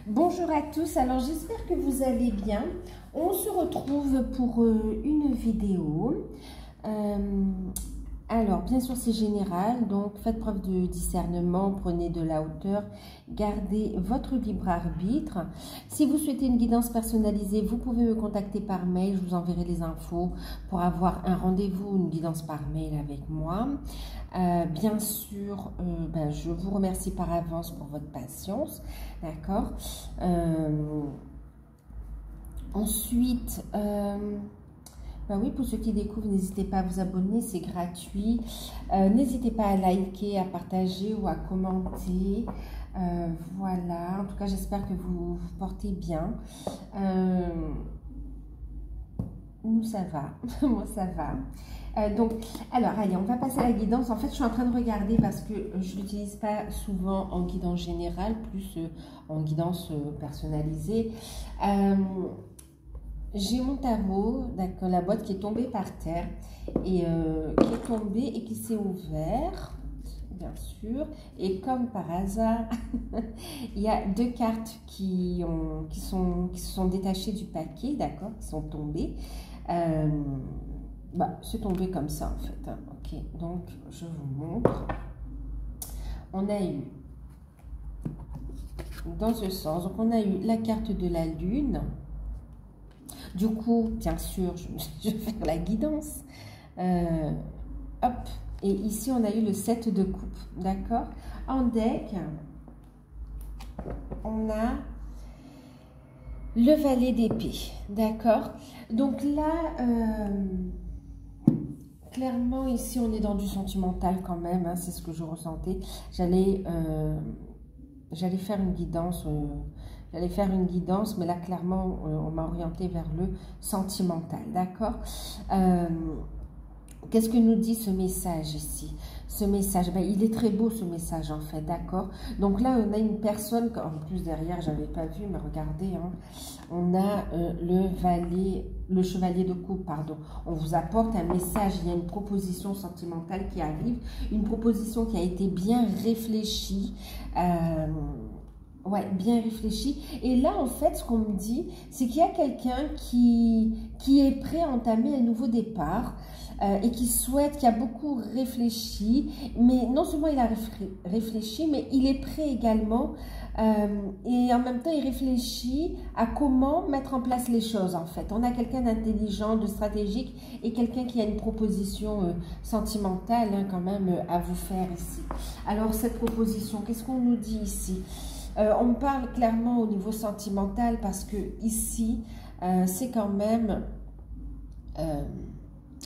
Bonjour à tous, alors j'espère que vous allez bien. On se retrouve pour une vidéo. Alors, bien sûr, c'est général, donc faites preuve de discernement, prenez de la hauteur, gardez votre libre arbitre. Si vous souhaitez une guidance personnalisée, vous pouvez me contacter par mail, je vous enverrai les infos pour avoir un rendez-vous, une guidance par mail avec moi. Bien sûr, je vous remercie par avance pour votre patience, d'accord. Ensuite, oui, pour ceux qui découvrent, n'hésitez pas à vous abonner, c'est gratuit. N'hésitez pas à liker, à partager ou à commenter. Voilà, en tout cas, j'espère que vous vous portez bien. Nous, ça va. Moi, ça va. Alors, allez, on va passer à la guidance. En fait, je suis en train de regarder parce que je ne l'utilise pas souvent en guidance générale, plus en guidance personnalisée. J'ai mon tarot, d'accord, la boîte qui est tombée par terre et qui est tombée et qui s'est ouverte, bien sûr. Et comme par hasard, il y a deux cartes qui se sont détachées du paquet, d'accord, qui sont tombées. C'est tombé comme ça en fait. Hein. Ok, donc je vous montre. On a eu dans ce sens, donc on a eu la carte de la lune. Du coup, bien sûr, je vais faire la guidance. Hop. Et ici, on a eu le 7 de coupe. D'accord? En deck, on a le valet d'épée. D'accord? Donc là, clairement, ici, on est dans du sentimental quand même. Hein, c'est ce que je ressentais. J'allais faire une guidance... J'allais faire une guidance, mais là, clairement, on m'a orienté vers le sentimental, d'accord? Qu'est-ce que nous dit ce message ici? Ce message, il est très beau ce message, en fait, d'accord? Donc là, on a une personne, en plus derrière, je n'avais pas vu, mais regardez, hein, on a le chevalier de coupe, pardon. On vous apporte un message, il y a une proposition sentimentale qui arrive, une proposition qui a été bien réfléchie, ouais, bien réfléchi. Et là, en fait, ce qu'on me dit, c'est qu'il y a quelqu'un qui est prêt à entamer un nouveau départ et qui a beaucoup réfléchi. Mais non seulement il a réfléchi, mais il est prêt également. Et en même temps, il réfléchit à comment mettre en place les choses, en fait. On a quelqu'un d'intelligent, de stratégique et quelqu'un qui a une proposition sentimentale, hein, quand même, à vous faire ici. Alors, cette proposition, qu'est-ce qu'on nous dit ici ? On me parle clairement au niveau sentimental parce que ici, c'est quand même...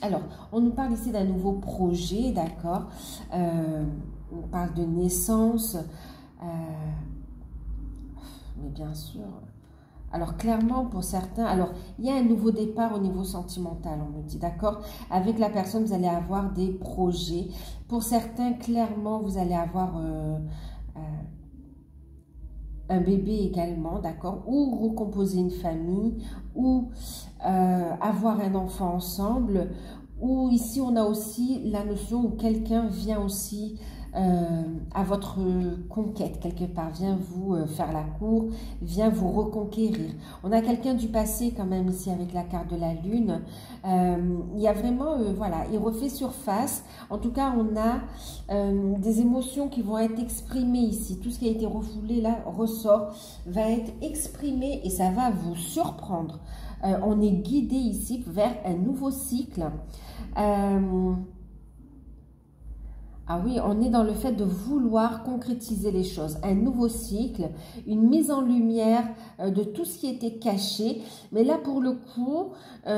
alors, on nous parle ici d'un nouveau projet, d'accord? On parle de naissance. Mais bien sûr... Alors, clairement, pour certains... Alors, il y a un nouveau départ au niveau sentimental, on me dit, d'accord? Avec la personne, vous allez avoir des projets. Pour certains, clairement, vous allez avoir... un bébé également, d'accord, ou recomposer une famille, ou avoir un enfant ensemble, ou ici on a aussi la notion où quelqu'un vient aussi à votre conquête quelque part, vient vous faire la cour, vient vous reconquérir. On a quelqu'un du passé quand même ici avec la carte de la lune. Il y a vraiment, voilà, il refait surface. En tout cas, on a des émotions qui vont être exprimées ici. Tout ce qui a été refoulé là ressort, va être exprimé et ça va vous surprendre. On est guidé ici vers un nouveau cycle. Ah oui, on est dans le fait de vouloir concrétiser les choses. Un nouveau cycle, une mise en lumière de tout ce qui était caché. Mais là, pour le coup,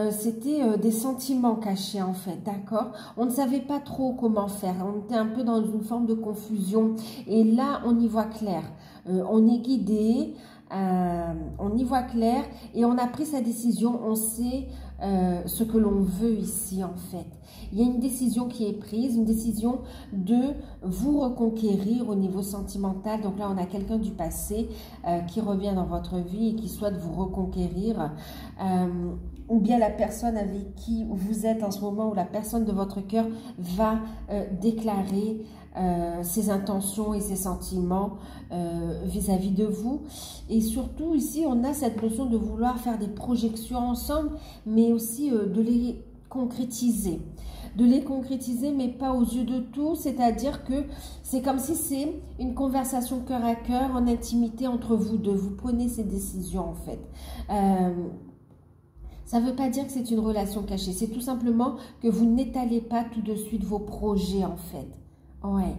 c'était des sentiments cachés en fait, d'accord? On ne savait pas trop comment faire. On était un peu dans une forme de confusion. Et là, on y voit clair. On est guidé. On y voit clair et on a pris sa décision, on sait ce que l'on veut ici en fait. Il y a une décision qui est prise, une décision de vous reconquérir au niveau sentimental. Donc là, on a quelqu'un du passé qui revient dans votre vie et qui souhaite vous reconquérir. Ou bien la personne avec qui vous êtes en ce moment, ou la personne de votre cœur va déclarer ses intentions et ses sentiments vis-à-vis de vous. Et surtout, ici, on a cette notion de vouloir faire des projections ensemble, mais aussi de les concrétiser. De les concrétiser, mais pas aux yeux de tous, c'est-à-dire que c'est comme si c'est une conversation cœur à cœur, en intimité entre vous deux. Vous prenez ces décisions, en fait. Ça ne veut pas dire que c'est une relation cachée, c'est tout simplement que vous n'étalez pas tout de suite vos projets, en fait. Ouais.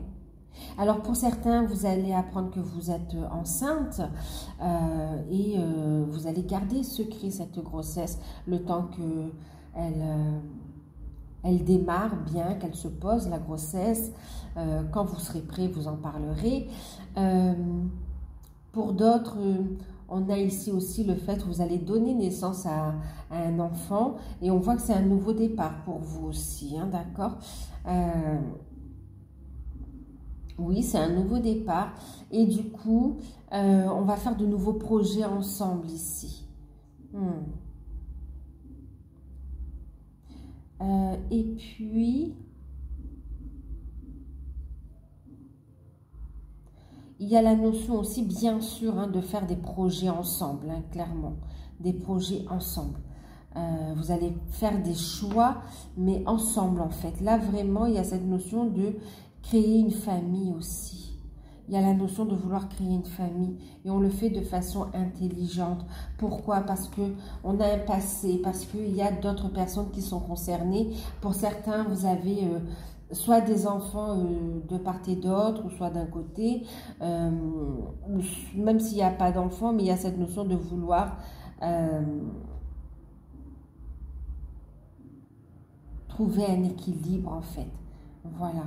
Alors, pour certains, vous allez apprendre que vous êtes enceinte et vous allez garder secret cette grossesse le temps qu'elle démarre bien, qu'elle se pose, la grossesse. Quand vous serez prêt, vous en parlerez. Pour d'autres, on a ici aussi le fait que vous allez donner naissance à un enfant. Et on voit que c'est un nouveau départ pour vous aussi, hein, d'accord? Oui, c'est un nouveau départ. Et du coup, on va faire de nouveaux projets ensemble ici. Et puis, il y a la notion aussi, bien sûr, hein, de faire des projets ensemble, hein, clairement. Des projets ensemble. Vous allez faire des choix, mais ensemble, en fait. Là, vraiment, il y a cette notion de créer une famille aussi. Il y a la notion de vouloir créer une famille. Et on le fait de façon intelligente. Pourquoi? Parce qu'on a un passé, parce qu'il y a d'autres personnes qui sont concernées. Pour certains, vous avez soit des enfants de part et d'autre, ou soit d'un côté, ou même s'il n'y a pas d'enfants, mais il y a cette notion de vouloir trouver un équilibre, en fait. Voilà.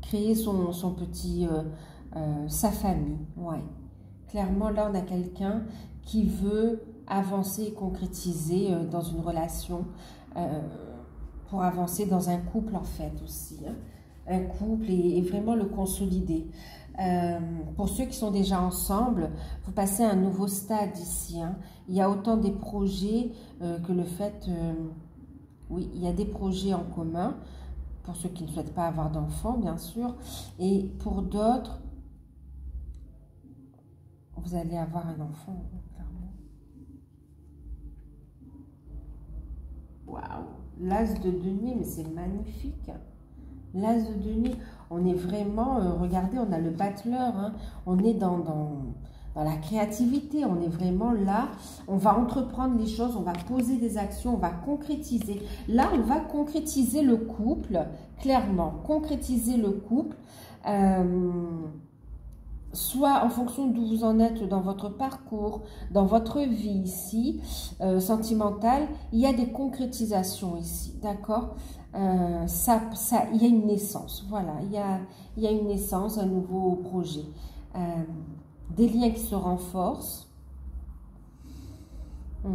Créer son petit, sa famille, ouais. Clairement, là, on a quelqu'un qui veut avancer et concrétiser dans une relation, pour avancer dans un couple, en fait, aussi. Hein. Un couple et vraiment le consolider. Pour ceux qui sont déjà ensemble, vous passez à un nouveau stade ici. Hein. Il y a autant des projets que le fait... oui, il y a des projets en commun, pour ceux qui ne souhaitent pas avoir d'enfants, bien sûr. Et pour d'autres, vous allez avoir un enfant, clairement. Waouh! L'as de denier, mais c'est magnifique. L'as de denier, on est vraiment, regardez, on a le battleur, hein, on est dans la créativité, on est vraiment là, on va entreprendre les choses, on va poser des actions, on va concrétiser. Là, on va concrétiser le couple, clairement, concrétiser le couple, soit en fonction d'où vous en êtes dans votre parcours, dans votre vie ici, sentimentale, il y a des concrétisations ici, d'accord? Il y a une naissance, voilà, il y a une naissance, un nouveau projet. Des liens qui se renforcent. Wow,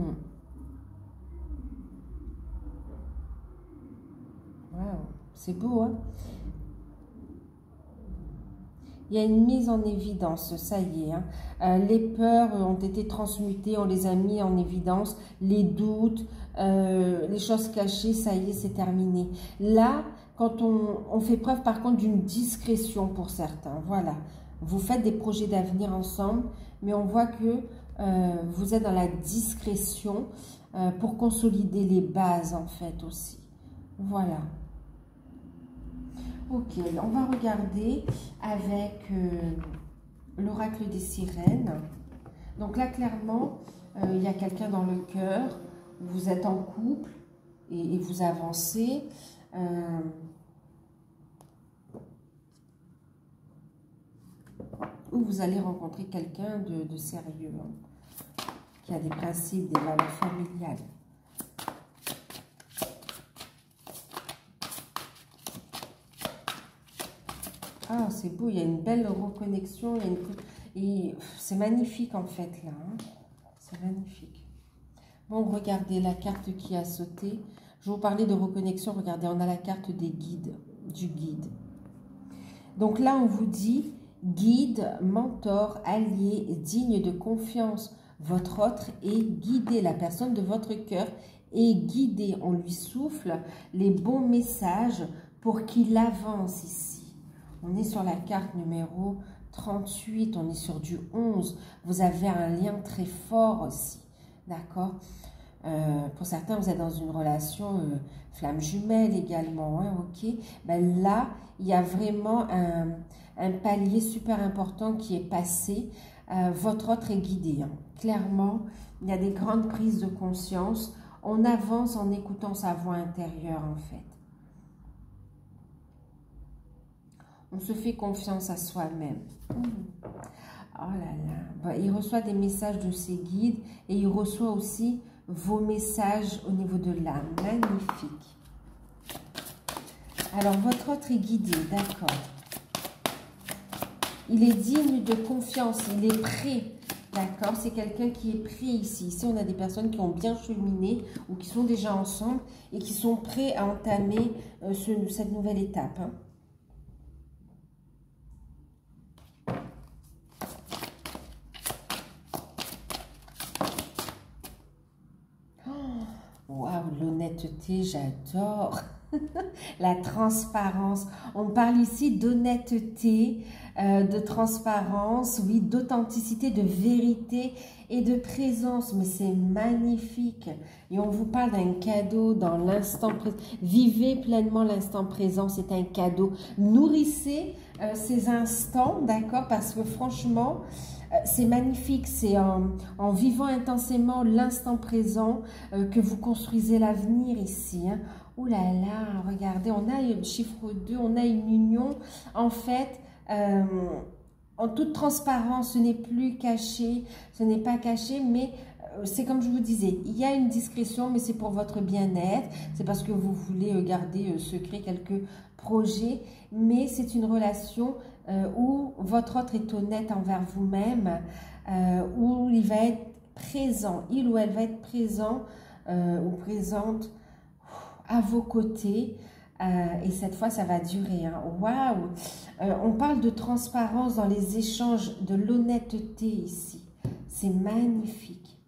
c'est beau, hein? Il y a une mise en évidence, ça y est. Hein. Les peurs ont été transmutées, on les a mis en évidence. Les doutes, les choses cachées, ça y est, c'est terminé. Là, quand on fait preuve par contre d'une discrétion pour certains, voilà. Vous faites des projets d'avenir ensemble, mais on voit que vous êtes dans la discrétion pour consolider les bases en fait aussi. Voilà. Ok, on va regarder avec l'oracle des sirènes. Donc là, clairement, il y a quelqu'un dans le cœur, vous êtes en couple et vous avancez. Ou vous allez rencontrer quelqu'un de sérieux, hein, qui a des principes, des valeurs familiales. Ah, c'est beau, il y a une belle reconnexion, c'est magnifique en fait là, hein. C'est magnifique. Bon, regardez la carte qui a sauté. Je vous parlais de reconnexion, regardez, on a la carte des guides, du guide. Donc là, on vous dit guide, mentor, allié, digne de confiance. Votre autre est guidé, la personne de votre cœur est guidée. On lui souffle les bons messages pour qu'il avance ici. On est sur la carte numéro 38, on est sur du 11. Vous avez un lien très fort aussi, d'accord? Pour certains, vous êtes dans une relation flamme jumelle également, hein, ok? Ben là, il y a vraiment un palier super important qui est passé. Votre autre est guidé, hein. Clairement, il y a des grandes prises de conscience. On avance en écoutant sa voix intérieure, en fait. On se fait confiance à soi-même. Oh là là. Ben, il reçoit des messages de ses guides et il reçoit aussi vos messages au niveau de l'âme. Magnifique. Alors, votre autre est guidé, d'accord. Il est digne de confiance, il est prêt, d'accord. C'est quelqu'un qui est prêt ici. Ici, on a des personnes qui ont bien cheminé ou qui sont déjà ensemble et qui sont prêts à entamer cette nouvelle étape, hein. Waouh, l'honnêteté, j'adore. La transparence. On parle ici d'honnêteté, de transparence, oui, d'authenticité, de vérité et de présence. Mais c'est magnifique. Et on vous parle d'un cadeau dans l'instant présent. Vivez pleinement l'instant présent, c'est un cadeau. Nourrissez ces instants, d'accord? Parce que franchement, c'est magnifique, c'est en vivant intensément l'instant présent que vous construisez l'avenir ici, hein. Ouh là là, regardez, on a le chiffre 2, on a une union. En fait, en toute transparence, ce n'est plus caché, ce n'est pas caché, mais c'est comme je vous disais, il y a une discrétion, mais c'est pour votre bien-être. C'est parce que vous voulez garder secret quelques projets, mais c'est une relation où votre autre est honnête envers vous-même, où il va être présent, il ou elle va être présent ou présente à vos côtés, et cette fois ça va durer, hein. Waouh, on parle de transparence dans les échanges, de l'honnêteté ici, c'est magnifique.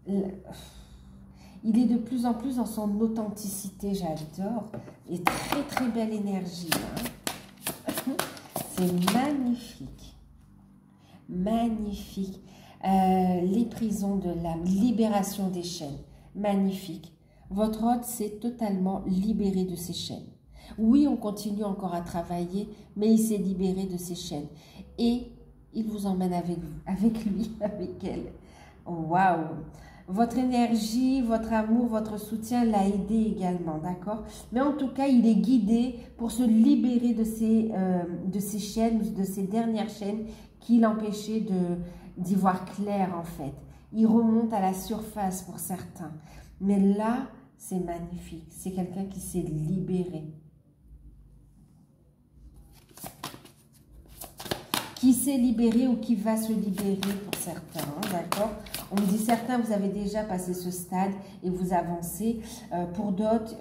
Il est de plus en plus dans son authenticité, j'adore, et très très belle énergie, hein. C'est magnifique, magnifique. Les prisons de l'âme, libération des chaînes, magnifique. Votre hôte s'est totalement libéré de ses chaînes. Oui, on continue encore à travailler, mais il s'est libéré de ses chaînes. Et il vous emmène avec lui, avec elle. Waouh! Votre énergie, votre amour, votre soutien l'a aidé également, d'accord? Mais en tout cas, il est guidé pour se libérer de ces chaînes, de ces dernières chaînes qui l'empêchaient d'y voir clair, en fait. Il remonte à la surface pour certains. Mais là, c'est magnifique. C'est quelqu'un qui s'est libéré. Qui s'est libéré ou qui va se libérer pour certains, hein, d'accord? On me dit certains, vous avez déjà passé ce stade et vous avancez. Pour d'autres,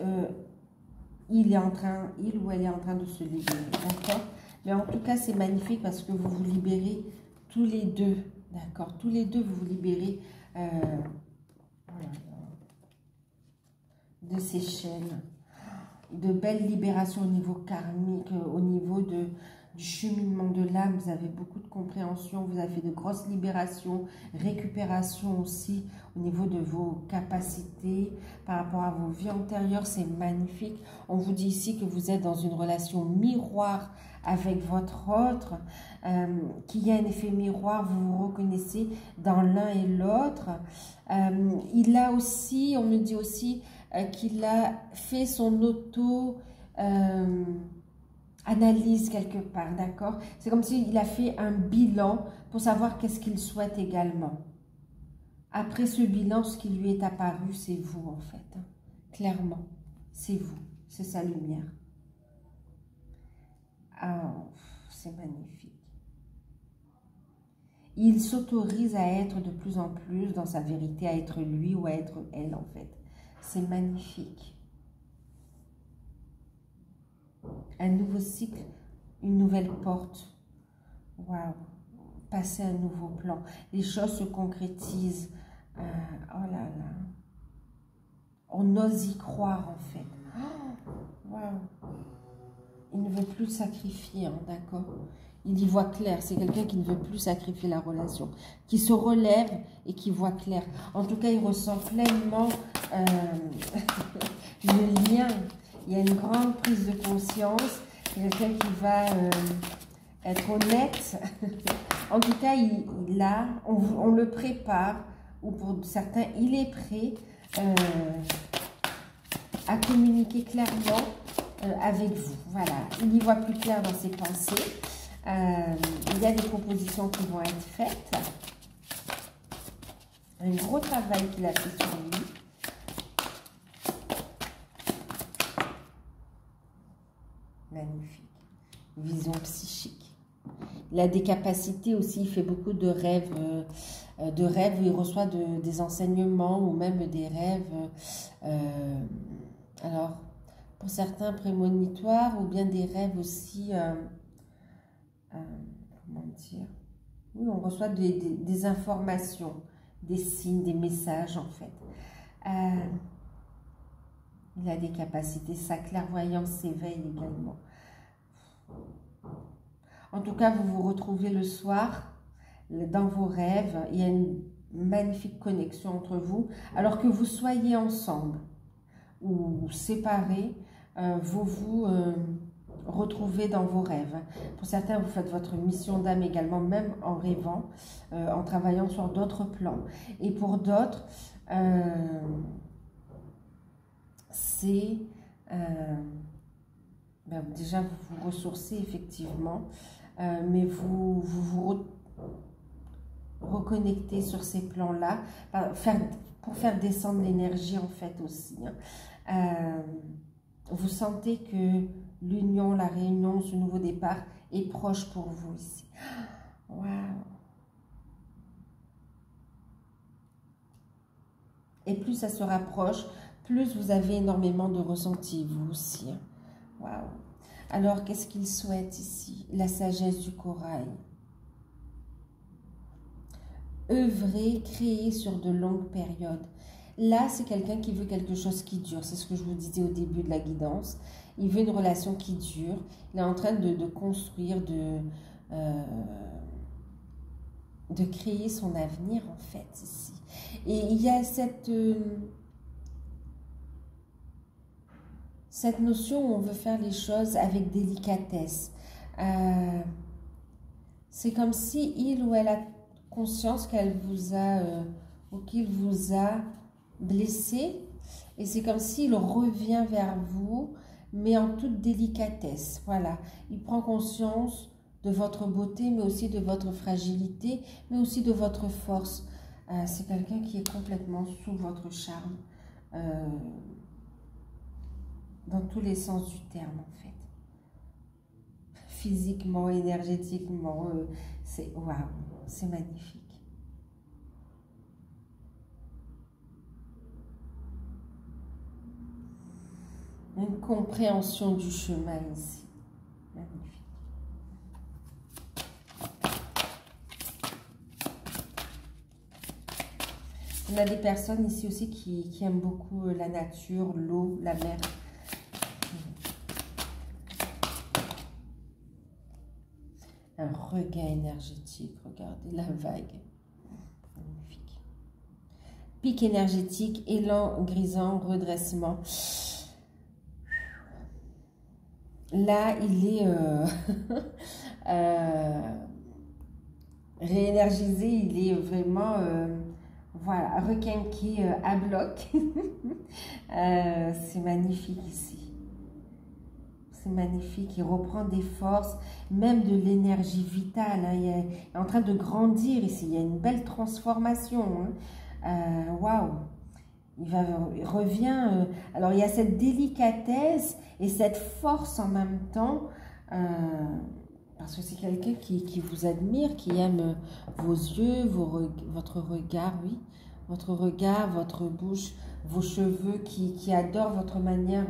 il ou elle est en train de se libérer, d'accord? Mais en tout cas, c'est magnifique parce que vous vous libérez tous les deux, d'accord? Tous les deux, vous vous libérez de ces chaînes, de belles libérations au niveau karmique, au niveau du cheminement de l'âme. Vous avez beaucoup de compréhension, vous avez fait de grosses libérations, récupération aussi au niveau de vos capacités par rapport à vos vies antérieures. C'est magnifique. On vous dit ici que vous êtes dans une relation miroir avec votre autre, qu'il y a un effet miroir, vous vous reconnaissez dans l'un et l'autre. Il a aussi, on me dit aussi qu'il a fait son analyse quelque part, d'accord? C'est comme s'il a fait un bilan pour savoir qu'est-ce qu'il souhaite également. Après ce bilan, ce qui lui est apparu, c'est vous en fait, hein. Clairement, c'est vous, c'est sa lumière. Ah, c'est magnifique. Il s'autorise à être de plus en plus dans sa vérité, à être lui ou à être elle en fait. C'est magnifique. Un nouveau cycle, une nouvelle porte. Waouh. Passer un nouveau plan. Les choses se concrétisent. Oh là là. On ose y croire en fait. Oh, waouh. il ne veut plus sacrifier, hein, d'accord? Il y voit clair. C'est quelqu'un qui ne veut plus sacrifier la relation, qui se relève et qui voit clair. En tout cas, il ressent pleinement le lien. Il y a une grande prise de conscience. Quelqu'un qui va être honnête. En tout cas, on le prépare, ou pour certains, il est prêt à communiquer clairement avec vous. Voilà, il y voit plus clair dans ses pensées. Il y a des propositions qui vont être faites. Un gros travail qu'il a fait sur lui. Magnifique. Vision psychique. Il a des capacités aussi, il fait beaucoup de rêves. Il reçoit des enseignements ou même des rêves. Alors, pour certains prémonitoires ou bien des rêves aussi, comment dire? Oui, on reçoit des informations, des signes, des messages en fait. Il a des capacités, sa clairvoyance s'éveille également. En tout cas, vous vous retrouvez le soir dans vos rêves. Il y a une magnifique connexion entre vous. Alors que vous soyez ensemble ou séparés, vous vous retrouvez dans vos rêves. Pour certains, vous faites votre mission d'âme également, même en rêvant, en travaillant sur d'autres plans. Et pour d'autres, c'est... déjà, vous vous ressourcez effectivement, mais vous reconnectez sur ces plans-là, pour faire descendre l'énergie en fait aussi. Vous sentez que l'union, la réunion, ce nouveau départ est proche pour vous ici. Waouh! Et plus ça se rapproche, plus vous avez énormément de ressenti, vous aussi. Waouh! Alors, qu'est-ce qu'il souhaite ici? La sagesse du corail. Œuvrer, créer sur de longues périodes. Là, c'est quelqu'un qui veut quelque chose qui dure. C'est ce que je vous disais au début de la guidance. Il veut une relation qui dure. Il est en train de construire, de créer son avenir, en fait, ici. Et il y a cette notion où on veut faire les choses avec délicatesse. C'est comme si il ou elle a conscience qu'elle vous a, ou qu'il vous a blessé, et c'est comme s'il revient vers vous, mais en toute délicatesse. Voilà, il prend conscience de votre beauté, mais aussi de votre fragilité, mais aussi de votre force. C'est quelqu'un qui est complètement sous votre charme, dans tous les sens du terme en fait. Physiquement, énergétiquement, c'est waouh, c'est magnifique. Une compréhension du chemin ici. Magnifique. On a des personnes ici aussi qui aiment beaucoup la nature, l'eau, la mer. Un regain énergétique, regardez la vague. Magnifique. Pic énergétique, élan grisant, redressement. Là, il est réénergisé, il est vraiment, voilà, requinqué à bloc. C'est magnifique ici. C'est magnifique, il reprend des forces, même de l'énergie vitale. Hein. Il est en train de grandir ici, il y a une belle transformation. Hein. Waouh! Il revient, alors il y a cette délicatesse et cette force en même temps, parce que c'est quelqu'un qui vous admire, qui aime vos yeux, votre regard, oui, votre regard, votre bouche, vos cheveux, qui adore votre manière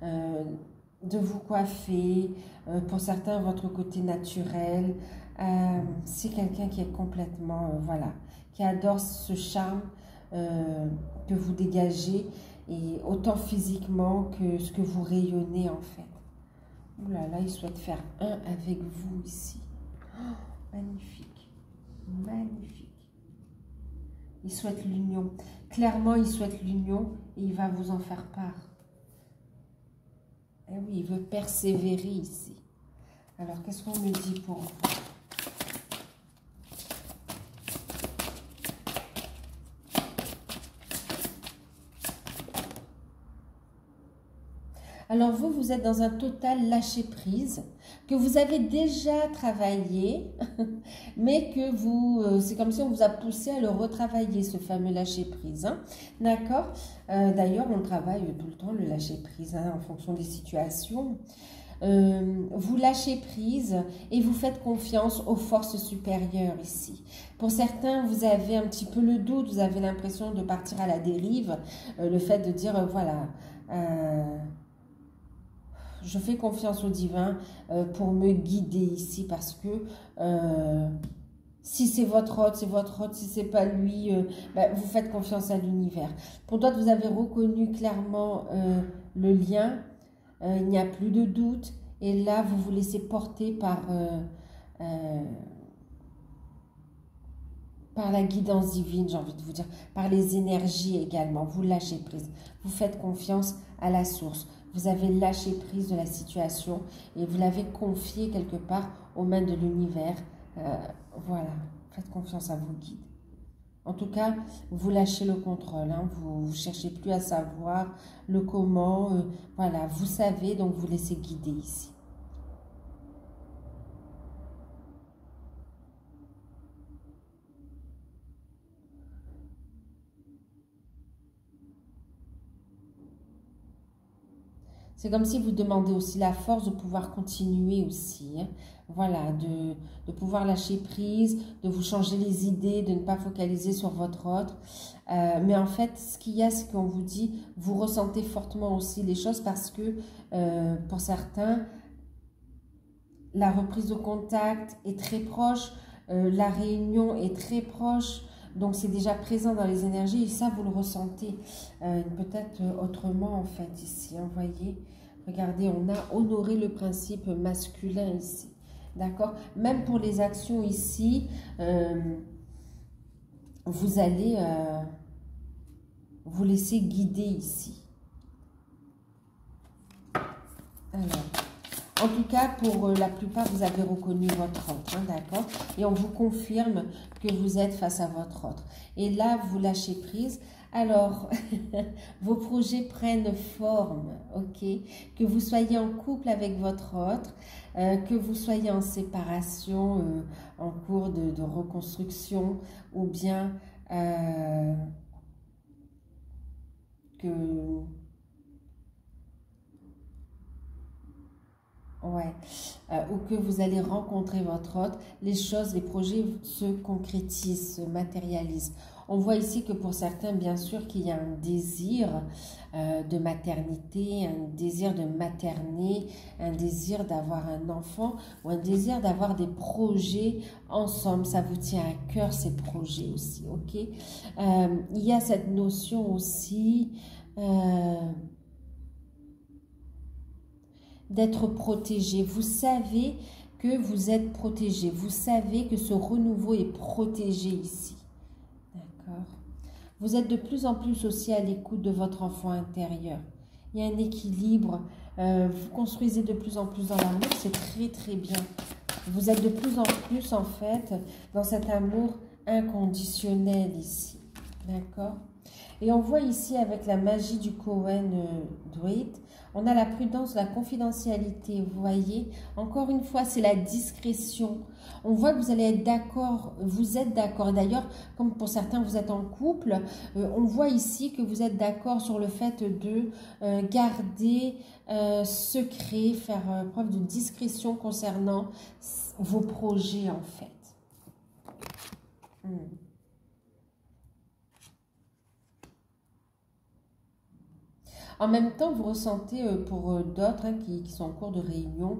de vous coiffer, pour certains votre côté naturel. C'est quelqu'un qui est complètement, voilà, qui adore ce charme que vous dégagez, et autant physiquement que ce que vous rayonnez en fait. Ouh là là, il souhaite faire un avec vous ici. Oh, magnifique. Magnifique. Il souhaite l'union. Clairement, il souhaite l'union et il va vous en faire part. Eh oui, il veut persévérer ici. Alors, qu'est-ce qu'on me dit pour vous? Alors vous, vous êtes dans un total lâcher-prise, que vous avez déjà travaillé, mais que vous, c'est comme si on vous a poussé à le retravailler, ce fameux lâcher-prise. Hein, d'accord? D'ailleurs, on travaille tout le temps le lâcher-prise hein, en fonction des situations. Vous lâchez prise et vous faites confiance aux forces supérieures ici. Pour certains, vous avez un petit peu le doute, vous avez l'impression de partir à la dérive, le fait de dire, voilà... je fais confiance au divin pour me guider ici parce que si c'est votre hôte, c'est votre hôte. Si c'est pas lui, ben, vous faites confiance à l'univers. Pour d'autres, vous avez reconnu clairement le lien. Il n'y a plus de doute. Et là, vous vous laissez porter par la guidance divine, j'ai envie de vous dire. Par les énergies également. Vous lâchez prise. Vous faites confiance à la source. Vous avez lâché prise de la situation et vous l'avez confié quelque part aux mains de l'univers. Voilà, faites confiance à vos guides. En tout cas, vous lâchez le contrôle. Hein, vous ne cherchez plus à savoir le comment. Voilà, vous savez, donc vous laissez guider ici. C'est comme si vous demandez aussi la force de pouvoir continuer aussi. Hein. Voilà, de pouvoir lâcher prise, de vous changer les idées, de ne pas focaliser sur votre autre. Mais en fait, ce qu'il y a, c'est qu'on vous dit, vous ressentez fortement aussi les choses parce que pour certains, la reprise de contact est très proche, la réunion est très proche. Donc, c'est déjà présent dans les énergies et ça, vous le ressentez peut-être autrement, en fait, ici. Vous voyez, regardez, on a honoré le principe masculin ici. D'accord? Même pour les actions ici, vous allez vous laisser guider ici. Alors... En tout cas, pour la plupart, vous avez reconnu votre autre, hein, d'accord? Et on vous confirme que vous êtes face à votre autre. Et là, vous lâchez prise. Alors, vos projets prennent forme, ok? Que vous soyez en couple avec votre autre, que vous soyez en séparation, en cours de reconstruction, ou bien que... Ouais, ou que vous allez rencontrer votre autre, les choses, les projets se concrétisent, se matérialisent. On voit ici que pour certains, bien sûr, qu'il y a un désir de maternité, un désir de materner, un désir d'avoir un enfant ou un désir d'avoir des projets ensemble. Ça vous tient à cœur, ces projets aussi, ok? Il y a cette notion aussi... d'être protégé. Vous savez que vous êtes protégé. Vous savez que ce renouveau est protégé ici. D'accord? Vous êtes de plus en plus aussi à l'écoute de votre enfant intérieur. Il y a un équilibre. Vous construisez de plus en plus dans l'amour. C'est très très bien. Vous êtes de plus en plus en fait dans cet amour inconditionnel ici. D'accord? Et on voit ici avec la magie du Cohen Druid, on a la prudence, la confidentialité, vous voyez. Encore une fois, c'est la discrétion. On voit que vous allez être d'accord, vous êtes d'accord. D'ailleurs, comme pour certains, vous êtes en couple, on voit ici que vous êtes d'accord sur le fait de garder secret, faire preuve de discrétion concernant vos projets en fait. En même temps, vous ressentez pour d'autres hein, qui sont en cours de réunion,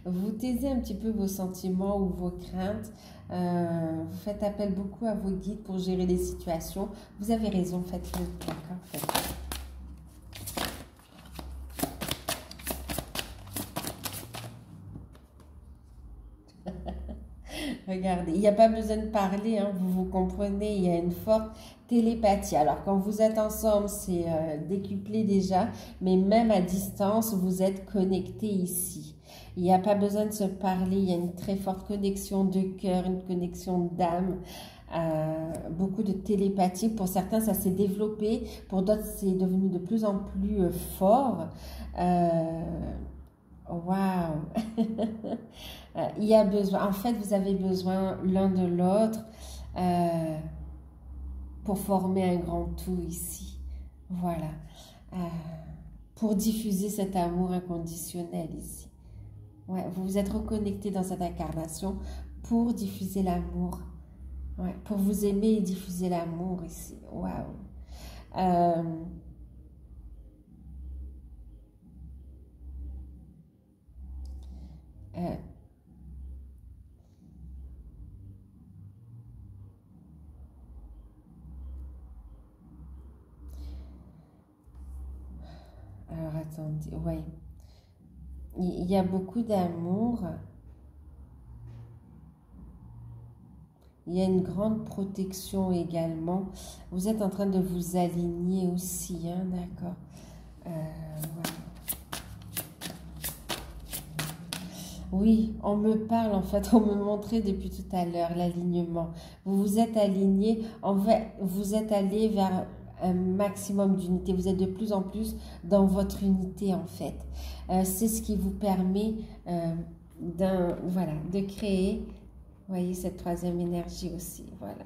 vous taisez un petit peu vos sentiments ou vos craintes, vous faites appel beaucoup à vos guides pour gérer les situations. Vous avez raison, faites-le, d'accord, faites-le. Regardez, il n'y a pas besoin de parler, hein, vous comprenez, il y a une forte télépathie. Alors, quand vous êtes ensemble, c'est décuplé déjà, mais même à distance, vous êtes connectés ici. Il n'y a pas besoin de se parler, il y a une très forte connexion de cœur, une connexion d'âme, beaucoup de télépathie. Pour certains, ça s'est développé, pour d'autres, c'est devenu de plus en plus fort. Waouh! Il y a besoin, en fait, vous avez besoin l'un de l'autre pour former un grand tout ici. Voilà. Pour diffuser cet amour inconditionnel ici. Ouais, vous vous êtes reconnecté dans cette incarnation pour diffuser l'amour. Ouais, pour vous aimer et diffuser l'amour ici. Waouh! Alors, attendez, ouais. Il y a beaucoup d'amour. Il y a une grande protection également. Vous êtes en train de vous aligner aussi, hein, d'accord. Voilà. Oui, on me parle en fait, on me montrait depuis tout à l'heure l'alignement. Vous vous êtes aligné, en fait, vous êtes allé vers un maximum d'unité. Vous êtes de plus en plus dans votre unité en fait. C'est ce qui vous permet voilà, de créer, vous voyez, cette troisième énergie aussi, voilà,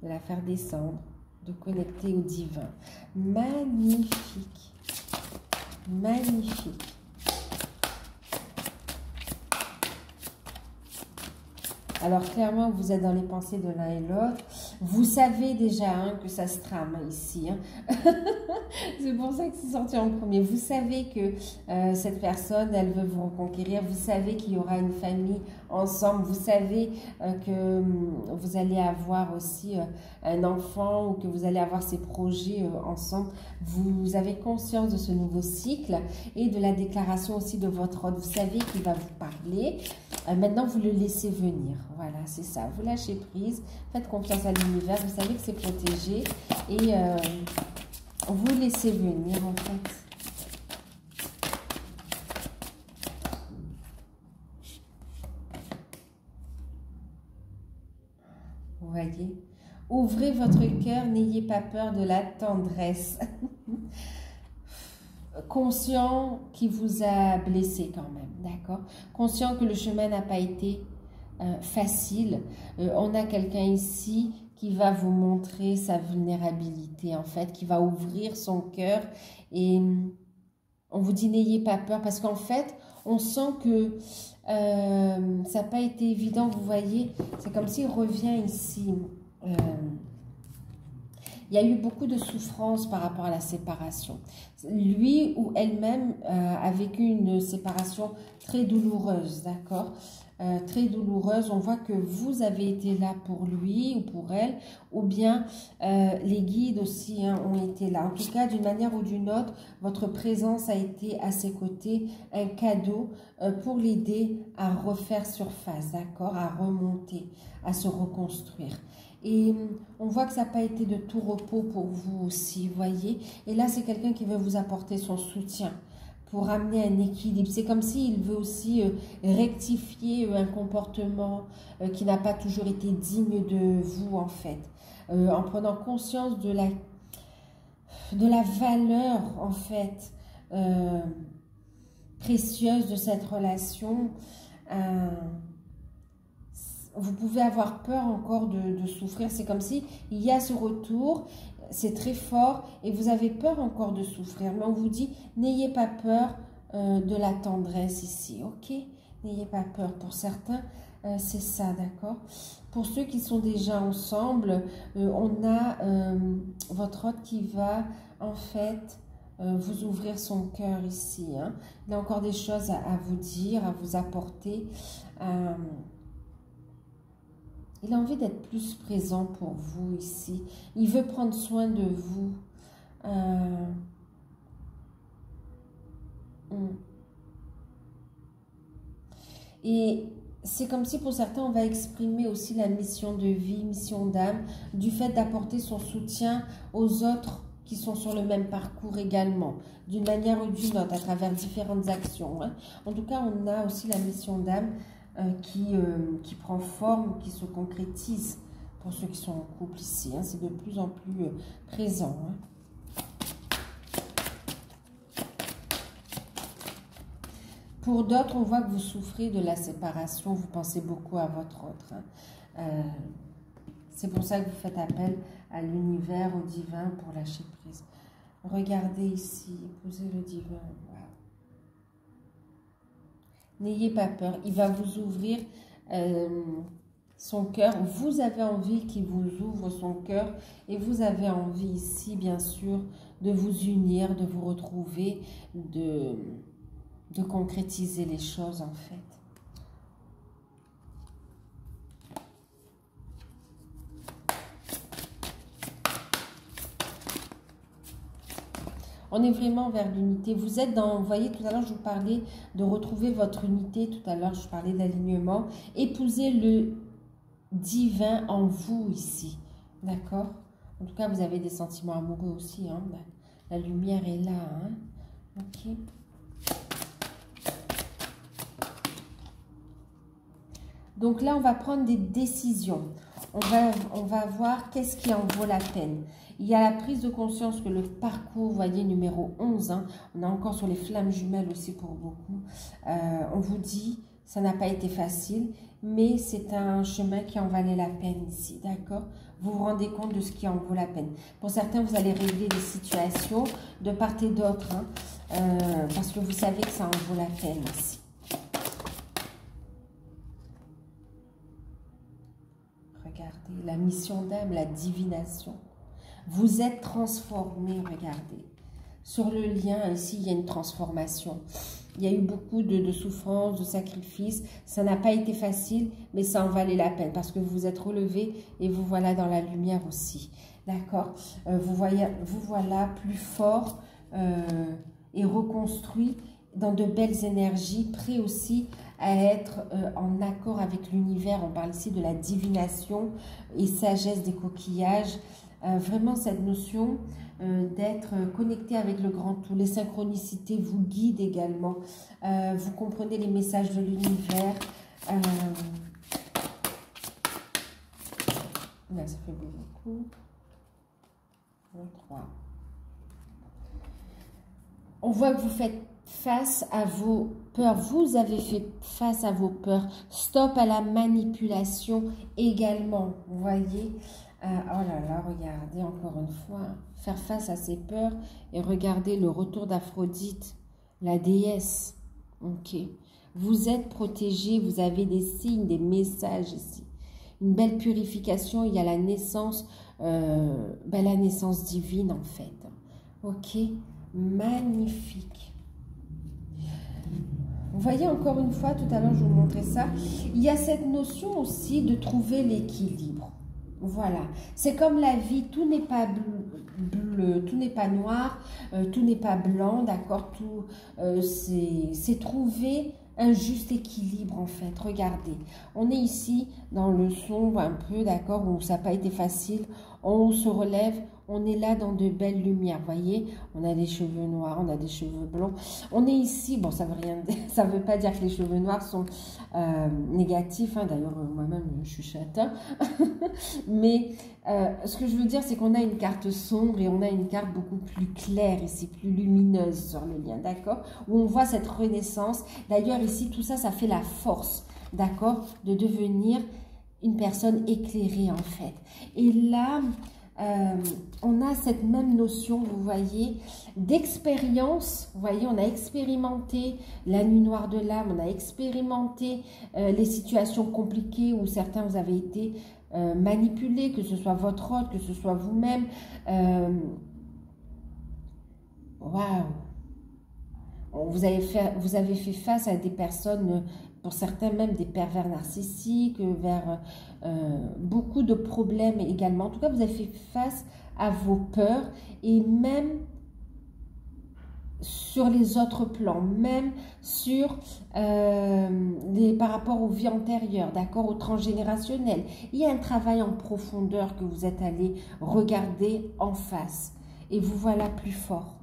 de la faire descendre, de connecter au divin. Magnifique, magnifique. Alors, clairement, vous êtes dans les pensées de l'un et l'autre. Vous savez déjà hein, que ça se trame ici. Hein. C'est pour ça que c'est sorti en premier. Vous savez que cette personne, elle veut vous reconquérir. Vous savez qu'il y aura une famille ensemble. Vous savez que vous allez avoir aussi un enfant ou que vous allez avoir ces projets ensemble. Vous avez conscience de ce nouveau cycle et de la déclaration aussi de votre hôte. Vous savez qu'il va vous parler. Maintenant, vous le laissez venir. Voilà, c'est ça. Vous lâchez prise. Faites confiance à l'univers. Vous savez que c'est protégé. Et vous laissez venir, en fait. Vous voyez? Ouvrez votre cœur. N'ayez pas peur de la tendresse. Conscient qu'il vous a blessé quand même, d'accord? Conscient que le chemin n'a pas été facile. On a quelqu'un ici qui va vous montrer sa vulnérabilité, en fait, qui va ouvrir son cœur et on vous dit n'ayez pas peur parce qu'en fait, on sent que ça n'a pas été évident, vous voyez, c'est comme s'il revient ici. Il y a eu beaucoup de souffrance par rapport à la séparation. Lui ou elle-même a vécu une séparation très douloureuse, d'accord? Très douloureuse. On voit que vous avez été là pour lui ou pour elle, ou bien les guides aussi hein, ont été là. En tout cas, d'une manière ou d'une autre, votre présence a été à ses côtés, un cadeau pour l'aider à refaire surface, d'accord? À remonter, à se reconstruire. Et on voit que ça n'a pas été de tout repos pour vous aussi, vous voyez. Et là, c'est quelqu'un qui veut vous apporter son soutien pour amener un équilibre. C'est comme s'il veut aussi rectifier un comportement qui n'a pas toujours été digne de vous, en fait. En prenant conscience de la valeur, en fait, précieuse de cette relation. Vous pouvez avoir peur encore de souffrir. C'est comme si il y a ce retour, c'est très fort et vous avez peur encore de souffrir. Mais on vous dit, n'ayez pas peur de la tendresse ici, ok? N'ayez pas peur. Pour certains, c'est ça, d'accord? Pour ceux qui sont déjà ensemble, on a votre hôte qui va en fait vous ouvrir son cœur ici. Hein. Il a encore des choses à vous dire, à vous apporter. Il a envie d'être plus présent pour vous ici. Il veut prendre soin de vous. Et c'est comme si pour certains, on va exprimer aussi la mission de vie, mission d'âme, du fait d'apporter son soutien aux autres qui sont sur le même parcours également, d'une manière ou d'une autre, à travers différentes actions. Hein. En tout cas, on a aussi la mission d'âme qui prend forme, qui se concrétise pour ceux qui sont en couple ici. Hein. C'est de plus en plus présent. Hein. Pour d'autres, on voit que vous souffrez de la séparation, vous pensez beaucoup à votre autre. Hein. C'est pour ça que vous faites appel à l'univers, au divin pour lâcher prise. Regardez ici, épousez le divin. Wow. N'ayez pas peur, il va vous ouvrir son cœur. Vous avez envie qu'il vous ouvre son cœur et vous avez envie ici, bien sûr, de vous unir, de vous retrouver, de concrétiser les choses en fait. On est vraiment vers l'unité. Vous êtes dans, vous voyez, tout à l'heure, je vous parlais de retrouver votre unité. Tout à l'heure, je parlais d'alignement. Épousez le divin en vous ici. D'accord? En tout cas, vous avez des sentiments amoureux aussi. Hein? La lumière est là. Hein? Ok. Donc là, on va prendre des décisions. On va voir qu'est-ce qui en vaut la peine. Il y a la prise de conscience que le parcours, vous voyez, numéro 11, hein, on est encore sur les flammes jumelles aussi pour beaucoup. On vous dit, ça n'a pas été facile, mais c'est un chemin qui en valait la peine ici, d'accord? Vous vous rendez compte de ce qui en vaut la peine. Pour certains, vous allez régler des situations de part et d'autre, hein, parce que vous savez que ça en vaut la peine ici. Regardez, la mission d'âme, la divination. Vous êtes transformé, regardez. Sur le lien, ici, il y a une transformation. Il y a eu beaucoup de souffrances, de sacrifices. Ça n'a pas été facile, mais ça en valait la peine parce que vous vous êtes relevé et vous voilà dans la lumière aussi. D'accord? Vous voilà plus fort et reconstruit dans de belles énergies, prêt aussi à être en accord avec l'univers. On parle ici de la divination et sagesse des coquillages. Vraiment cette notion d'être connecté avec le grand tout. Les synchronicités vous guident également. Vous comprenez les messages de l'univers. Là, ça fait beaucoup. 3. On voit que vous faites face à vos peurs. Vous avez fait face à vos peurs. Stop à la manipulation également. Vous voyez? Oh là là, regardez encore une fois. Faire face à ses peurs et regardez le retour d'Aphrodite, la déesse. Ok. Vous êtes protégé. Vous avez des signes, des messages ici. Une belle purification. Il y a la naissance divine en fait. Ok. Magnifique. Vous voyez encore une fois, tout à l'heure je vous montrais ça, il y a cette notion aussi de trouver l'équilibre. Voilà, c'est comme la vie, tout n'est pas bleu, tout n'est pas noir, tout n'est pas blanc, d'accord, tout c'est trouver un juste équilibre en fait. Regardez, on est ici dans le sombre un peu, d'accord, où ça n'a pas été facile, on se relève, on est là dans de belles lumières, voyez, on a des cheveux noirs, on a des cheveux blonds, on est ici, bon ça veut pas dire que les cheveux noirs sont négatifs, hein. D'ailleurs moi-même je suis châtain, mais ce que je veux dire c'est qu'on a une carte sombre et on a une carte beaucoup plus claire ici, plus lumineuse sur le lien, d'accord, où on voit cette renaissance. D'ailleurs ici tout ça, ça fait la force, d'accord, de devenir une personne éclairée en fait. Et là, on a cette même notion, vous voyez, d'expérience. Vous voyez, on a expérimenté la nuit noire de l'âme, on a expérimenté les situations compliquées où certains vous avez été manipulés, que ce soit votre hôte, que ce soit vous-même. Waouh! Vous avez fait face à des personnes, pour certains même des pervers narcissiques, vers beaucoup de problèmes également. En tout cas, vous avez fait face à vos peurs et même sur les autres plans, même sur par rapport aux vies antérieures, d'accord, au transgénérationnel. Il y a un travail en profondeur que vous êtes allé regarder en face. Et vous voilà plus fort,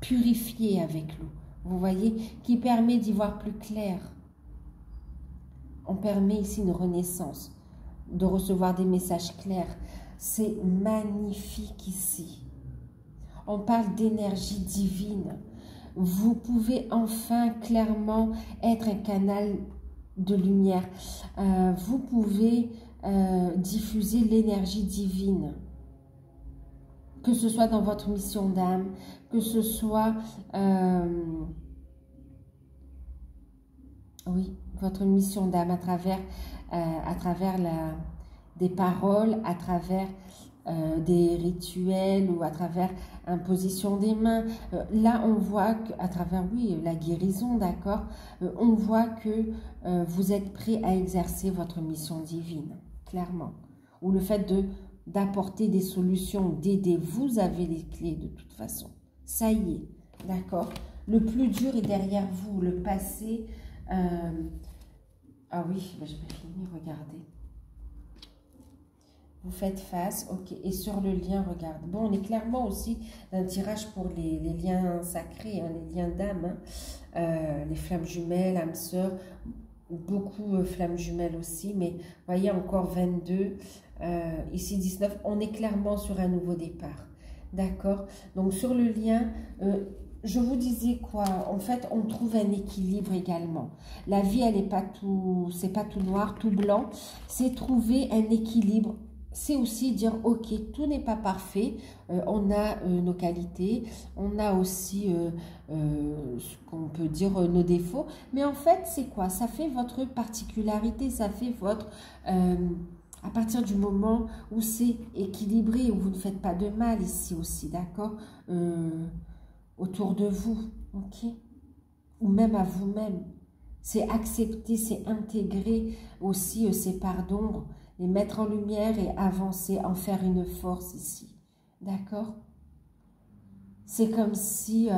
purifié avec l'eau. Vous voyez, qui permet d'y voir plus clair. On permet ici une renaissance, de recevoir des messages clairs. C'est magnifique ici. On parle d'énergie divine. Vous pouvez enfin clairement être un canal de lumière. Vous pouvez diffuser l'énergie divine. Que ce soit dans votre mission d'âme, que ce soit... oui, votre mission d'âme à travers des paroles, à travers des rituels ou à travers imposition des mains. Là, on voit qu'à travers, oui, la guérison, d'accord, on voit que vous êtes prêt à exercer votre mission divine, clairement. Ou le fait d'apporter des solutions, d'aider. Vous avez les clés de toute façon. Ça y est, d'accord. Le plus dur est derrière vous, le passé... ah oui, je vais finir, regardez. Vous faites face, ok. Et sur le lien, regarde. Bon, on est clairement aussi d'un tirage pour les liens sacrés, hein, les liens d'âme, hein, les flammes jumelles, âmes sœurs, beaucoup flammes jumelles aussi. Mais voyez, encore 22, ici 19. On est clairement sur un nouveau départ. D'accord? Donc, sur le lien... je vous disais quoi? En fait, on trouve un équilibre également. La vie, elle n'est pas tout, c'est pas tout noir, tout blanc. C'est trouver un équilibre. C'est aussi dire, ok, tout n'est pas parfait. On a nos qualités, on a aussi ce qu'on peut dire nos défauts. Mais en fait, c'est quoi? Ça fait votre particularité, ça fait votre... à partir du moment où c'est équilibré, où vous ne faites pas de mal ici aussi, d'accord? Autour de vous, ok? Ou même à vous-même. C'est accepter, c'est intégrer aussi ces parts d'ombre, les mettre en lumière et avancer, en faire une force ici. D'accord? C'est comme si...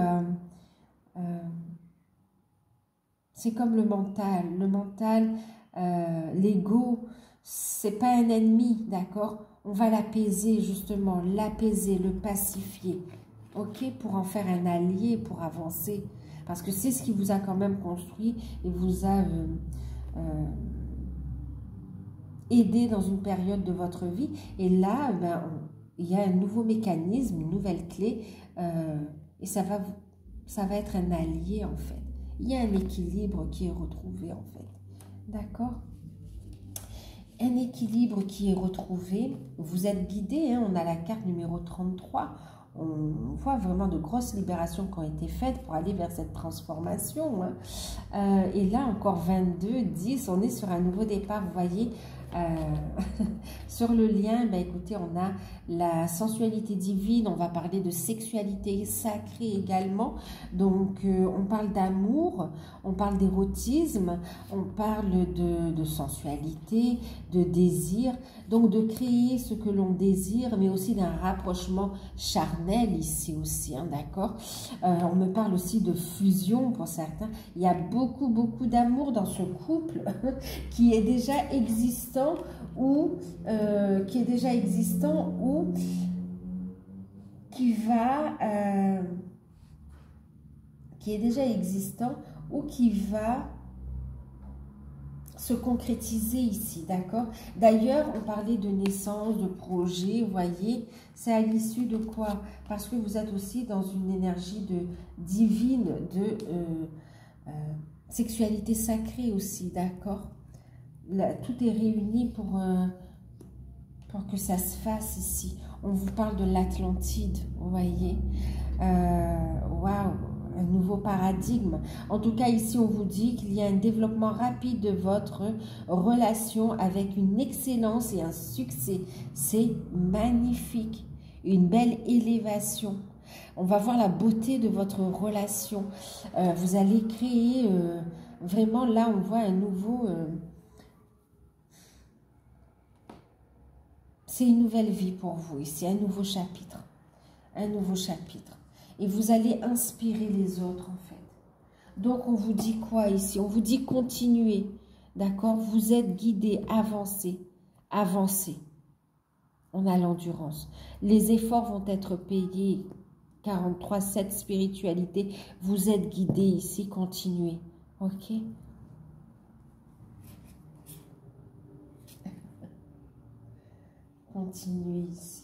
c'est comme le mental. Le mental, l'ego, c'est pas un ennemi, d'accord? On va l'apaiser justement, l'apaiser, le pacifier. Ok, pour en faire un allié, pour avancer. Parce que c'est ce qui vous a quand même construit et vous a aidé dans une période de votre vie. Et là, ben, il y a un nouveau mécanisme, une nouvelle clé. Et ça va être un allié en fait. Il y a un équilibre qui est retrouvé en fait. D'accord ? Un équilibre qui est retrouvé. Vous êtes guidé, hein, on a la carte numéro 33. On voit vraiment de grosses libérations qui ont été faites pour aller vers cette transformation. Hein. Et là, encore 22, 10, on est sur un nouveau départ. Vous voyez, sur le lien, ben, écoutez, on a la sensualité divine, on va parler de sexualité sacrée également. Donc, on parle d'amour, on parle d'érotisme, on parle de sensualité, de désir. Donc, de créer ce que l'on désire, mais aussi d'un rapprochement charnel ici aussi, hein, d'accord? On me parle aussi de fusion pour certains. Il y a beaucoup, beaucoup d'amour dans ce couple qui est déjà existant ou qui est déjà existant ou qui va se concrétiser ici, d'accord? D'ailleurs, on parlait de naissance, de projet, vous voyez, c'est à l'issue de quoi? Parce que vous êtes aussi dans une énergie divine, de sexualité sacrée aussi, d'accord? Tout est réuni pour que ça se fasse ici. On vous parle de l'Atlantide, vous voyez? Waouh! Un nouveau paradigme. En tout cas, ici, on vous dit qu'il y a un développement rapide de votre relation avec une excellence et un succès. C'est magnifique. Une belle élévation. On va voir la beauté de votre relation. Vous allez créer, vraiment, là, on voit un nouveau... c'est une nouvelle vie pour vous ici, un nouveau chapitre. Un nouveau chapitre. Et vous allez inspirer les autres, en fait. Donc, on vous dit quoi ici? On vous dit continuez. D'accord? Vous êtes guidés, avancez. Avancez. On a l'endurance. Les efforts vont être payés. 43-7 spiritualité. Vous êtes guidés ici. Continuez. Ok? Continuez ici.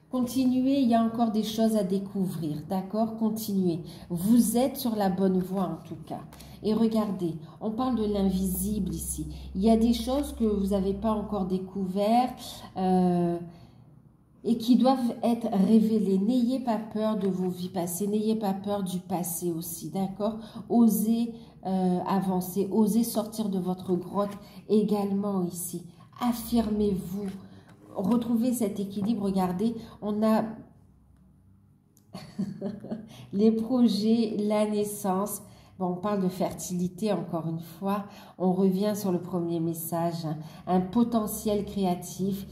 Continuez, il y a encore des choses à découvrir, d'accord? Continuez. Vous êtes sur la bonne voie en tout cas. Et regardez, on parle de l'invisible ici. Il y a des choses que vous n'avez pas encore découvertes et qui doivent être révélées. N'ayez pas peur de vos vies passées, n'ayez pas peur du passé aussi, d'accord? Osez avancer, osez sortir de votre grotte également ici. Affirmez-vous. Retrouvez cet équilibre, regardez, on a les projets, la naissance. Bon, on parle de fertilité encore une fois. On revient sur le premier message. Hein. Un potentiel créatif,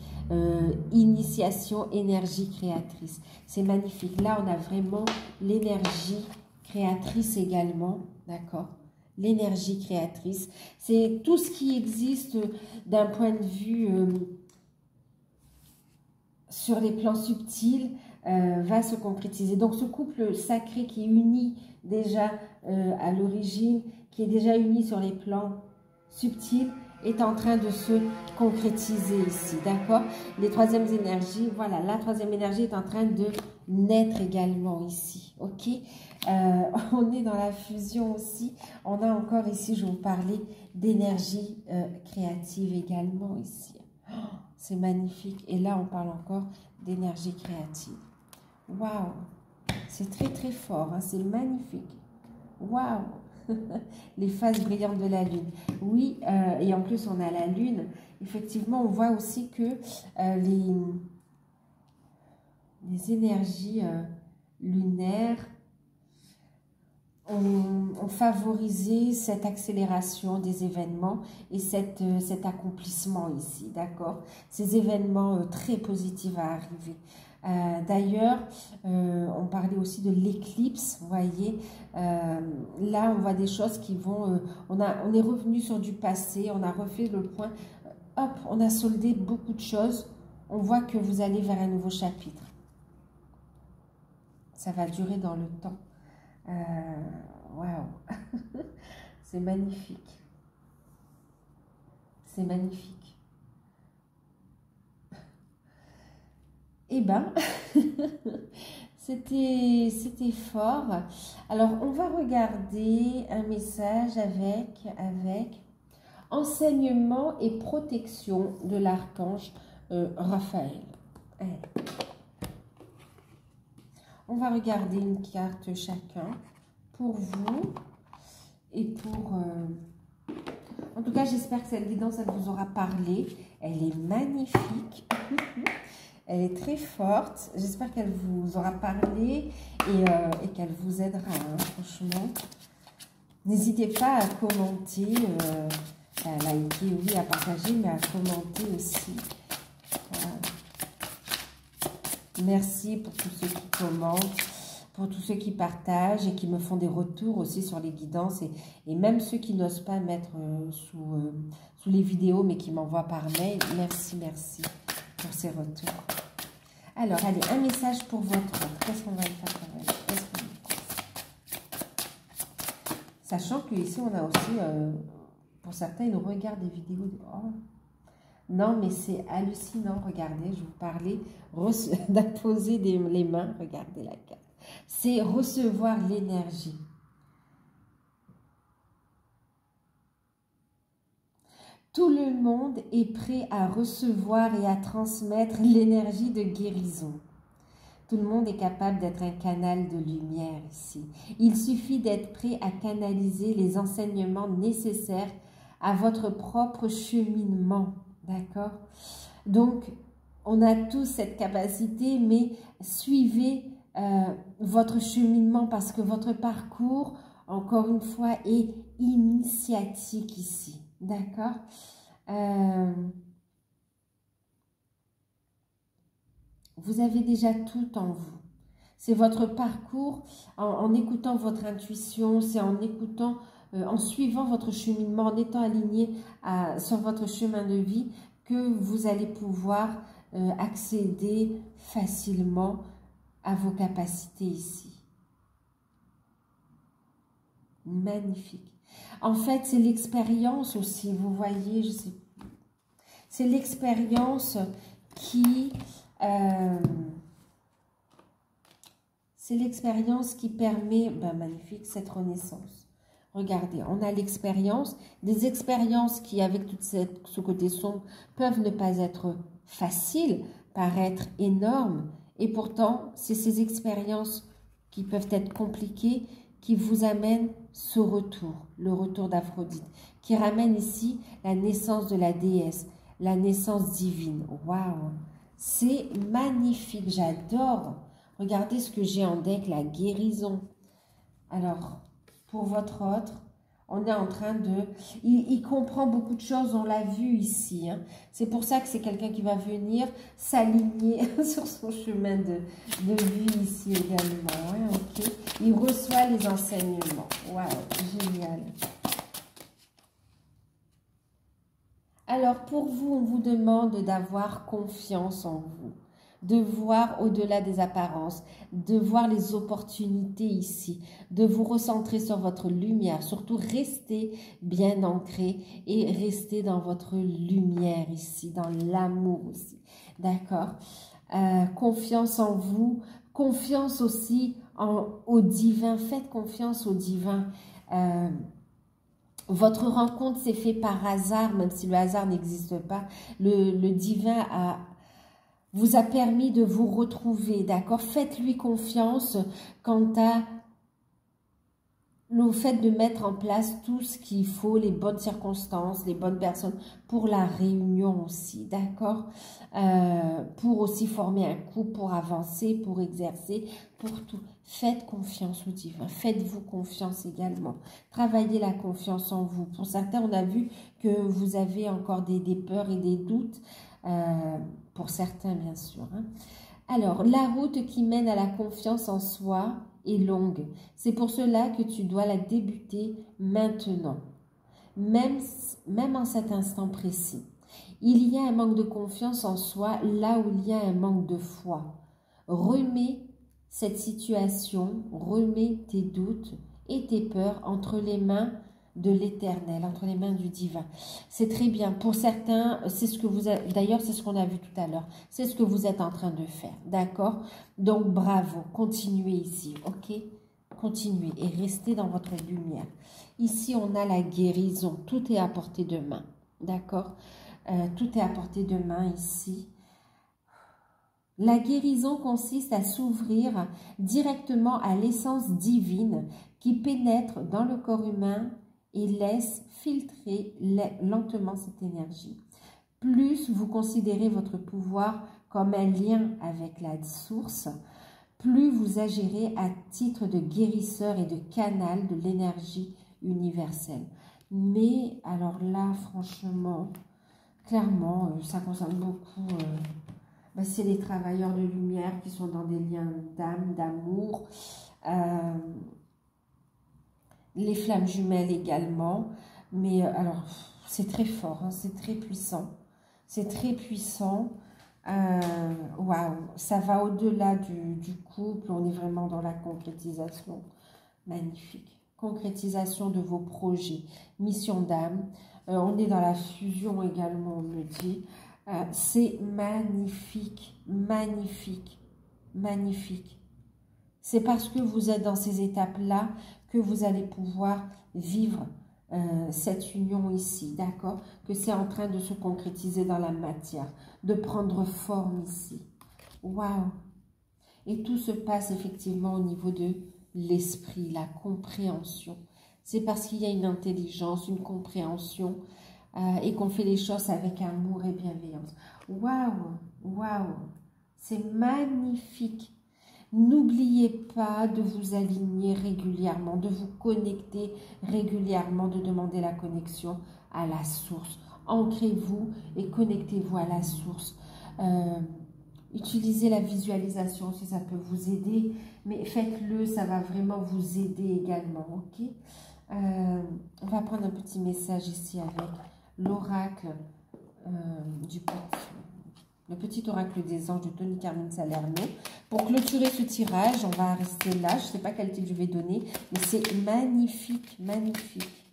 initiation, énergie créatrice. C'est magnifique. Là, on a vraiment l'énergie créatrice également. D'accord? L'énergie créatrice. C'est tout ce qui existe d'un point de vue... sur les plans subtils, va se concrétiser. Donc, ce couple sacré qui est uni déjà à l'origine, qui est déjà uni sur les plans subtils, est en train de se concrétiser ici, d'accord? Les troisièmes énergies, voilà, la troisième énergie est en train de naître également ici, ok? On est dans la fusion aussi. On a encore ici, je vais vous parler d'énergie créative également ici. C'est magnifique. Et là, on parle encore d'énergie créative. Waouh! C'est très, très fort. Hein? C'est magnifique. Waouh! Les phases brillantes de la Lune. Oui, et en plus, on a la Lune. Effectivement, on voit aussi que les énergies lunaires ont favorisé cette accélération des événements et cet accomplissement ici, d'accord? Ces événements très positifs à arriver. D'ailleurs, on parlait aussi de l'éclipse, vous voyez, là on voit des choses qui vont, on est revenu sur du passé, on a refait le point, hop, on a soldé beaucoup de choses, on voit que vous allez vers un nouveau chapitre. Ça va durer dans le temps. Waouh, c'est magnifique, c'est magnifique. Eh ben, c'était fort. Alors, on va regarder un message avec enseignement et protection de l'archange Raphaël. Allez. On va regarder une carte chacun pour vous et pour... En tout cas, j'espère que cette guidance, elle vous aura parlé. Elle est magnifique. Elle est très forte. J'espère qu'elle vous aura parlé et qu'elle vous aidera, hein, franchement. N'hésitez pas à commenter, à liker, oui, à partager, mais à commenter aussi. Voilà. Merci pour tous ceux qui commentent, pour tous ceux qui partagent et qui me font des retours aussi sur les guidances et même ceux qui n'osent pas mettre sous les vidéos mais qui m'envoient par mail. Merci, merci pour ces retours. Alors, allez, un message pour votre... Qu'est-ce qu'on va faire quand même? Sachant qu'ici, on a aussi, pour certains, ils nous regardent des vidéos. Oh. Non, mais c'est hallucinant. Regardez, je vous parlais d'apposer les mains. Regardez la carte. C'est recevoir l'énergie. Tout le monde est prêt à recevoir et à transmettre l'énergie de guérison. Tout le monde est capable d'être un canal de lumière ici. Il suffit d'être prêt à canaliser les enseignements nécessaires à votre propre cheminement. D'accord? Donc, on a tous cette capacité, mais suivez votre cheminement parce que votre parcours, encore une fois, est initiatique ici. D'accord? Vous avez déjà tout en vous. C'est votre parcours en écoutant votre intuition, c'est en écoutant, en suivant votre cheminement, en étant aligné sur votre chemin de vie que vous allez pouvoir accéder facilement à vos capacités ici. Magnifique. En fait, c'est l'expérience aussi, vous voyez, c'est l'expérience qui... c'est l'expérience qui permet, magnifique, cette renaissance. Regardez, on a l'expérience, des expériences qui, avec tout ce côté sombre, peuvent ne pas être faciles, paraître énormes, et pourtant, c'est ces expériences qui peuvent être compliquées, qui vous amènent ce retour, le retour d'Aphrodite, qui ramène ici la naissance de la déesse, la naissance divine. Waouh! C'est magnifique, j'adore. Regardez ce que j'ai en deck, la guérison. Alors, pour votre autre, on est en train de... Il comprend beaucoup de choses, on l'a vu ici. Hein. C'est pour ça que c'est quelqu'un qui va venir s'aligner sur son chemin de vie ici également. Hein, okay. Il reçoit les enseignements. Waouh, génial. Alors, pour vous, on vous demande d'avoir confiance en vous, de voir au-delà des apparences, de voir les opportunités ici, de vous recentrer sur votre lumière, surtout rester bien ancré et rester dans votre lumière ici, dans l'amour aussi, d'accord? Confiance en vous, confiance aussi au divin, faites confiance au divin. Votre rencontre s'est faite par hasard, même si le hasard n'existe pas. Le divin vous a permis de vous retrouver, d'accord? Faites-lui confiance quant à le fait de mettre en place tout ce qu'il faut, les bonnes circonstances, les bonnes personnes pour la réunion aussi, d'accord? Pour aussi former un couple, pour avancer, pour exercer, pour tout. Faites confiance au divin, faites-vous confiance également. Travaillez la confiance en vous. Pour certains, on a vu que vous avez encore des peurs et des doutes, pour certains bien sûr. Hein. Alors, la route qui mène à la confiance en soi est longue. C'est pour cela que tu dois la débuter maintenant, même en cet instant précis. Il y a un manque de confiance en soi là où il y a un manque de foi. Remets cette situation, remets tes doutes et tes peurs entre les mains de l'Éternel, entre les mains du divin. C'est très bien. Pour certains, c'est ce que vous avez, d'ailleurs, c'est ce qu'on a vu tout à l'heure. C'est ce que vous êtes en train de faire. D'accord? Donc, bravo. Continuez ici. OK? Continuez et restez dans votre lumière. Ici, on a la guérison. Tout est à portée de main. D'accord? Tout est à portée de main ici. La guérison consiste à s'ouvrir directement à l'essence divine qui pénètre dans le corps humain et laisse filtrer lentement cette énergie. Plus vous considérez votre pouvoir comme un lien avec la source, plus vous agirez à titre de guérisseur et de canal de l'énergie universelle. Mais alors là, franchement, clairement, ça concerne beaucoup... c'est les travailleurs de lumière qui sont dans des liens d'âme, d'amour, les flammes jumelles également, mais alors c'est très fort, hein, c'est très puissant, c'est très puissant, waouh, ça va au-delà du couple, on est vraiment dans la concrétisation, magnifique, concrétisation de vos projets, mission d'âme, on est dans la fusion également, on me dit, c'est magnifique, magnifique, magnifique. C'est parce que vous êtes dans ces étapes-là que vous allez pouvoir vivre cette union ici, d'accord? Que c'est en train de se concrétiser dans la matière, de prendre forme ici. Waouh! Et tout se passe effectivement au niveau de l'esprit, la compréhension. C'est parce qu'il y a une intelligence, une compréhension, et qu'on fait les choses avec amour et bienveillance. Waouh, waouh, c'est magnifique. N'oubliez pas de vous aligner régulièrement, de vous connecter régulièrement, de demander la connexion à la source. Ancrez-vous et connectez-vous à la source. Utilisez la visualisation si ça peut vous aider, mais faites-le, ça va vraiment vous aider également, ok? On va prendre un petit message ici avec l'oracle le petit oracle des anges de Tony Carmine Salerno. Pour clôturer ce tirage, on va rester là. Je ne sais pas quel titre je vais donner, mais c'est magnifique, magnifique.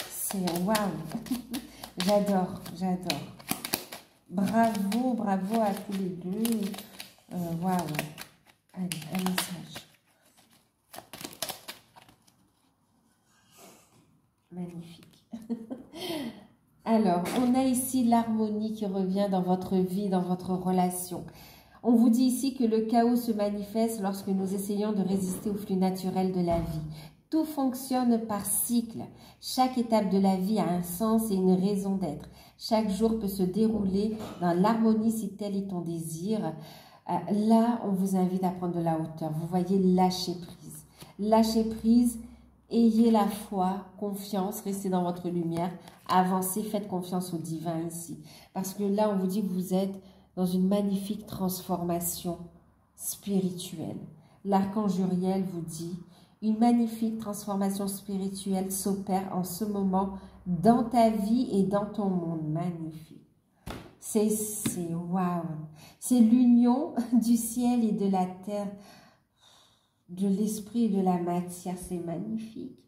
C'est waouh. J'adore, j'adore. Bravo, bravo à tous les deux. Waouh. Allez, un message. Magnifique. Alors, on a ici l'harmonie qui revient dans votre vie, dans votre relation. On vous dit ici que le chaos se manifeste lorsque nous essayons de résister au flux naturel de la vie. Tout fonctionne par cycle. Chaque étape de la vie a un sens et une raison d'être. Chaque jour peut se dérouler dans l'harmonie si tel est ton désir. Là, on vous invite à prendre de la hauteur. Vous voyez, lâcher prise. Lâcher prise, ayez la foi, confiance, restez dans votre lumière, avancez, faites confiance au divin ici. Parce que là, on vous dit que vous êtes dans une magnifique transformation spirituelle. L'archange Uriel vous dit, une magnifique transformation spirituelle s'opère en ce moment dans ta vie et dans ton monde. Magnifique. C'est waouh. C'est l'union du ciel et de la terre, de l'esprit et de la matière. C'est magnifique.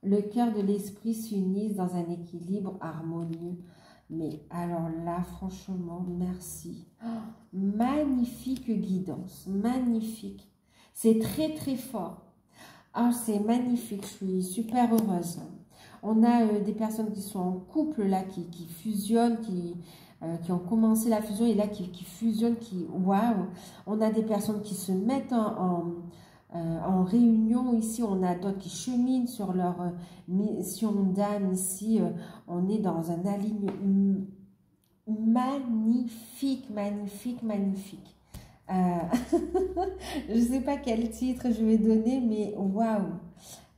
Le cœur de l'esprit s'unissent dans un équilibre harmonieux. Mais alors là, franchement, merci. Magnifique guidance, magnifique. C'est très, très fort. Ah, c'est magnifique, je suis super heureuse. On a des personnes qui sont en couple, là, qui fusionnent, qui ont commencé la fusion, et là, qui fusionnent, waouh. On a des personnes qui se mettent en réunion ici, on a d'autres qui cheminent sur leur mission d'âme ici. On est dans un alignement magnifique, magnifique, magnifique. Je ne sais pas quel titre je vais donner, mais waouh!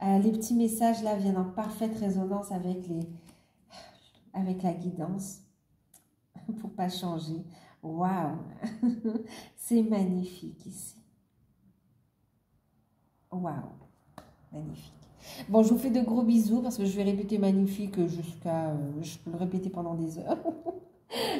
Les petits messages là viennent en parfaite résonance avec la guidance pour pas changer. Waouh! C'est magnifique ici. Waouh! Magnifique. Bon, je vous fais de gros bisous parce que je vais répéter magnifique jusqu'à... je peux le répéter pendant des heures.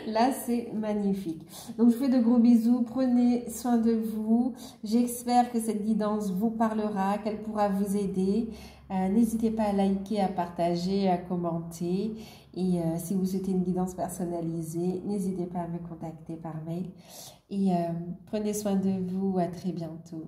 Là, c'est magnifique. Donc, je vous fais de gros bisous. Prenez soin de vous. J'espère que cette guidance vous parlera, qu'elle pourra vous aider. N'hésitez pas à liker, à partager, à commenter. Et si vous souhaitez une guidance personnalisée, n'hésitez pas à me contacter par mail. Et prenez soin de vous. À très bientôt.